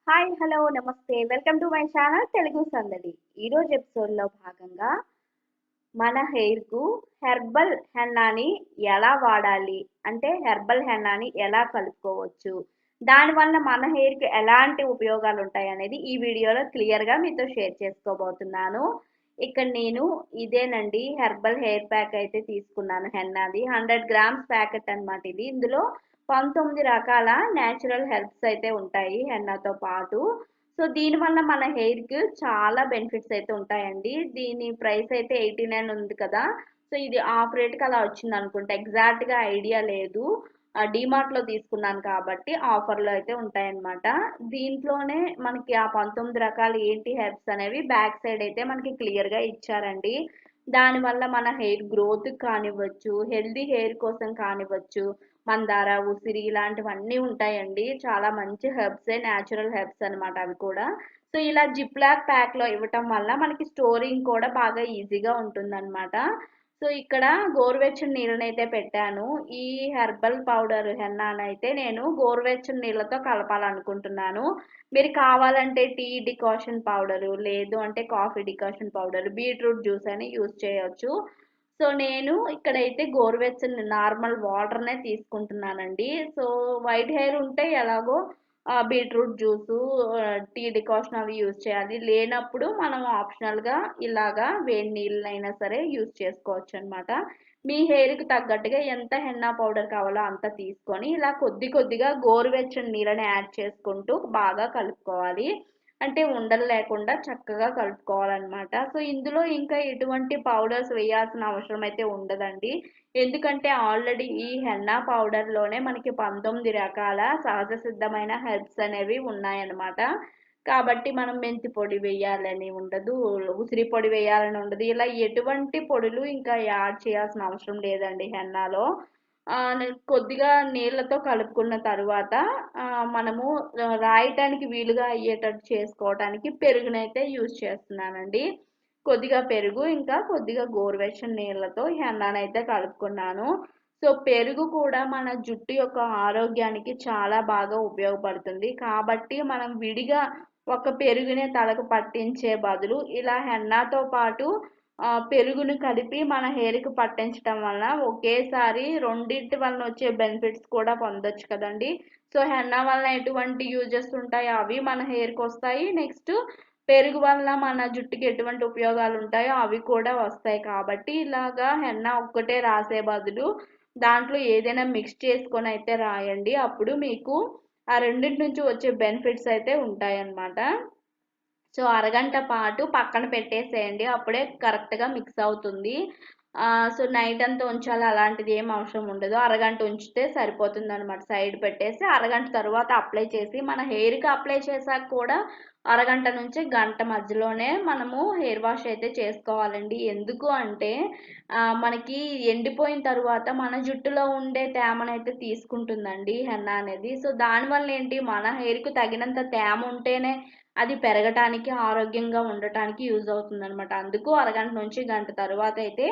Hi hello నమస్తే welcome to my channel Telugu సందడి. ఈరోజు ఎపిసోడ్లో భాగంగా మన హెయిర్కు హెర్బల్ హెన్నాని ఎలా వాడాలి, అంటే హెర్బల్ హెన్నాని ఎలా కలుపుకోవచ్చు, దానివల్ల మన హెయిర్కి ఎలాంటి ఉపయోగాలు ఉంటాయి అనేది ఈ వీడియోలో క్లియర్గా మీతో షేర్ చేసుకోబోతున్నాను. ఇక్కడ నేను ఇదేనండి హెర్బల్ హెయిర్ ప్యాక్ అయితే తీసుకున్నాను. హెన్నాది 100 గ్రామ్స్ ప్యాకెట్ అనమాట ఇది. ఇందులో 19 రకాల న్యాచురల్ హెర్బ్స్ అయితే ఉంటాయి హెన్నాతో పాటు. సో దీనివల్ల మన హెయిర్కి చాలా బెనిఫిట్స్ అయితే ఉంటాయండి. దీని ప్రైస్ అయితే 89 ఉంది కదా. సో ఇది ఆఫ్ రేట్కి అలా వచ్చింది అనుకుంటా, ఎగ్జాక్ట్గా ఐడియా లేదు. డీమార్ట్లో తీసుకున్నాను కాబట్టి ఆఫర్లో అయితే ఉంటాయన్నమాట. దీంట్లోనే మనకి ఆ 19 రకాలు ఏంటి హెర్బ్స్ అనేవి బ్యాక్ సైడ్ అయితే మనకి క్లియర్గా ఇచ్చారండి. దానివల్ల మన హెయిర్ గ్రోత్ కానివ్వచ్చు, హెల్దీ హెయిర్ కోసం కానివ్వచ్చు, మందార, ఉసిరి ఇలాంటివన్నీ ఉంటాయండి. చాలా మంచి హెర్బ్సే, న్యాచురల్ హెర్బ్స్ అనమాట అవి కూడా. సో ఇలా జిప్లాక్ ప్యాక్లో ఇవ్వటం వల్ల మనకి స్టోరింగ్ కూడా బాగా ఈజీగా ఉంటుందన్నమాట. సో ఇక్కడ గోరువెచ్చని నీళ్ళనైతే పెట్టాను. ఈ హెర్బల్ పౌడర్ హెన్నానైతే నేను గోరువెచ్చని నీళ్ళతో కలపాలనుకుంటున్నాను. మీరు కావాలంటే టీ డికాషన్ పౌడరు, లేదు అంటే coffee decoction powder, beetroot juice అని యూజ్ చేయొచ్చు. సో నేను ఇక్కడైతే గోరువెచ్చని నార్మల్ వాటర్నే తీసుకుంటున్నానండి. సో వైట్ హెయిర్ ఉంటే ఎలాగో బీట్రూట్ జ్యూసు, టీ డికాషన్ అవి యూజ్ చేయాలి. లేనప్పుడు మనం ఆప్షనల్గా ఇలాగా వేడి నీళ్ళైనా సరే యూజ్ చేసుకోవచ్చు అనమాట. మీ హెయిర్కి తగ్గట్టుగా ఎంత హెన్నా పౌడర్ కావాలో అంత తీసుకొని ఇలా కొద్ది కొద్దిగా గోరువెచ్చని నీళ్ళని యాడ్ చేసుకుంటూ బాగా కలుపుకోవాలి. అంటే ఉండలు లేకుండా చక్కగా కలుపుకోవాలన్నమాట. సో ఇందులో ఇంకా ఎటువంటి పౌడర్స్ వేయాల్సిన అవసరం అయితే ఉండదండి. ఎందుకంటే ఆల్రెడీ ఈ హెన్నా పౌడర్లోనే మనకి 19 రకాల సహజ సిద్ధమైన హెర్బ్స్ అనేవి ఉన్నాయన్నమాట. కాబట్టి మనం మెంతి పొడి వేయాలని ఉండదు, ఉసిరి పొడి వేయాలని ఉండదు. ఇలా ఎటువంటి పొడులు ఇంకా యాడ్ చేయాల్సిన అవసరం లేదండి హెన్నాలో. కొద్దిగా నీళ్ళతో కలుపుకున్న తరువాత మనము రాయటానికి వీలుగా అయ్యేటట్టు చేసుకోవటానికి పెరుగునైతే యూజ్ చేస్తున్నానండి. కొద్దిగా పెరుగు, ఇంకా కొద్దిగా గోరువెచ్చని నీళ్ళతో హెన్నానైతే కలుపుకున్నాను. సో పెరుగు కూడా మన జుట్టు యొక్క ఆరోగ్యానికి చాలా బాగా ఉపయోగపడుతుంది. కాబట్టి మనం విడిగా ఒక పెరుగునే తలకు పట్టించే బదులు ఇలా హెన్నాతో పాటు పెరుగును కలిపి మన హెయిర్కి పట్టించడం వలన ఒకేసారి రెండింటి వలన వచ్చే బెనిఫిట్స్ కూడా పొందొచ్చు కదండి. సో హెన్నా వలన ఎటువంటి యూజెస్ ఉంటాయో అవి మన హెయిర్కి వస్తాయి. నెక్స్ట్ పెరుగు వల్ల మన జుట్టుకి ఎటువంటి ఉపయోగాలు ఉంటాయో అవి కూడా వస్తాయి. కాబట్టి ఇలాగా హెన్నా ఒక్కటే రాసే బదులు దాంట్లో ఏదైనా మిక్స్ చేసుకొని అయితే రాయండి. అప్పుడు మీకు ఆ రెండింటి నుంచి వచ్చే బెనిఫిట్స్ అయితే ఉంటాయన్నమాట. సో అరగంట పాటు పక్కన పెట్టేసేయండి, అప్పుడే కరెక్ట్గా మిక్స్ అవుతుంది. సో నైట్ అంతా ఉంచాలి అలాంటిది ఏం అవసరం ఉండదు. అరగంట ఉంచితే సరిపోతుంది అనమాట. సైడ్ పెట్టేసి అరగంట తర్వాత అప్లై చేసి మన హెయిర్కి అప్లై చేశాక కూడా అరగంట నుంచి గంట మధ్యలోనే మనము హెయిర్ వాష్ అయితే చేసుకోవాలండి. ఎందుకు అంటే మనకి ఎండిపోయిన తర్వాత మన జుట్టులో ఉండే తేమనైతే తీసుకుంటుందండి హెన్నా అనేది. సో దానివల్ల ఏంటి, మన హెయిర్కి తగినంత తేమ ఉంటేనే అది పెరగటానికి, ఆరోగ్యంగా ఉండటానికి యూజ్ అవుతుందనమాట. అందుకు అరగంట నుంచి గంట తర్వాత అయితే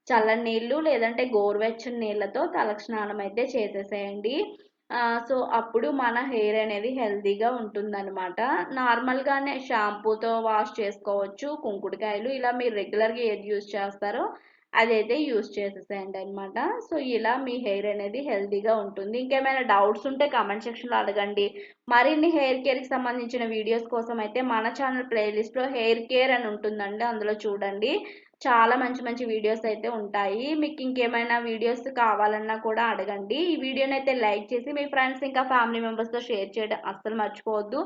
చల్లని నీళ్ళు లేదంటే గోరువెచ్చని నీళ్ళతో తలకు స్నానం అయితే చేసేసేయండి. సో అప్పుడు మన హెయిర్ అనేది హెల్తీగా ఉంటుందన్నమాట. నార్మల్గానే షాంపూతో వాష్ చేసుకోవచ్చు. కుంకుడుకాయలు ఇలా మీరు రెగ్యులర్గా ఏది యూజ్ చేస్తారో అదైతే యూజ్ చేసేసేయండి అనమాట. సో ఇలా మీ హెయిర్ అనేది హెల్తీగా ఉంటుంది. ఇంకేమైనా డౌట్స్ ఉంటే కామెంట్ సెక్షన్లో అడగండి. మరిన్ని హెయిర్ కేర్కి సంబంధించిన వీడియోస్ కోసం అయితే మన ఛానల్ ప్లేలిస్ట్లో హెయిర్ కేర్ అని ఉంటుందండి, అందులో చూడండి. చాలా మంచి మంచి వీడియోస్ అయితే ఉంటాయి. మీకు ఇంకేమైనా వీడియోస్ కావాలన్నా కూడా అడగండి. ఈ వీడియోని అయితే లైక్ చేసి మీ ఫ్రెండ్స్ ఇంకా ఫ్యామిలీ మెంబర్స్తో షేర్ చేయడం అస్సలు మర్చిపోవద్దు.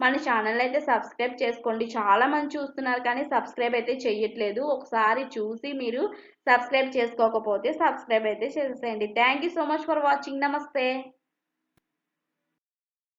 మన ఛానల్ అయితే సబ్స్క్రైబ్ చేసుకోండి. చాలా మంది చూస్తున్నారు కానీ సబ్స్క్రైబ్ అయితే చేయట్లేదు. ఒకసారి చూసి మీరు సబ్స్క్రైబ్ చేసుకోకపోతే సబ్స్క్రైబ్ అయితే చేసేయండి. Thank you so much for watching. నమస్తే.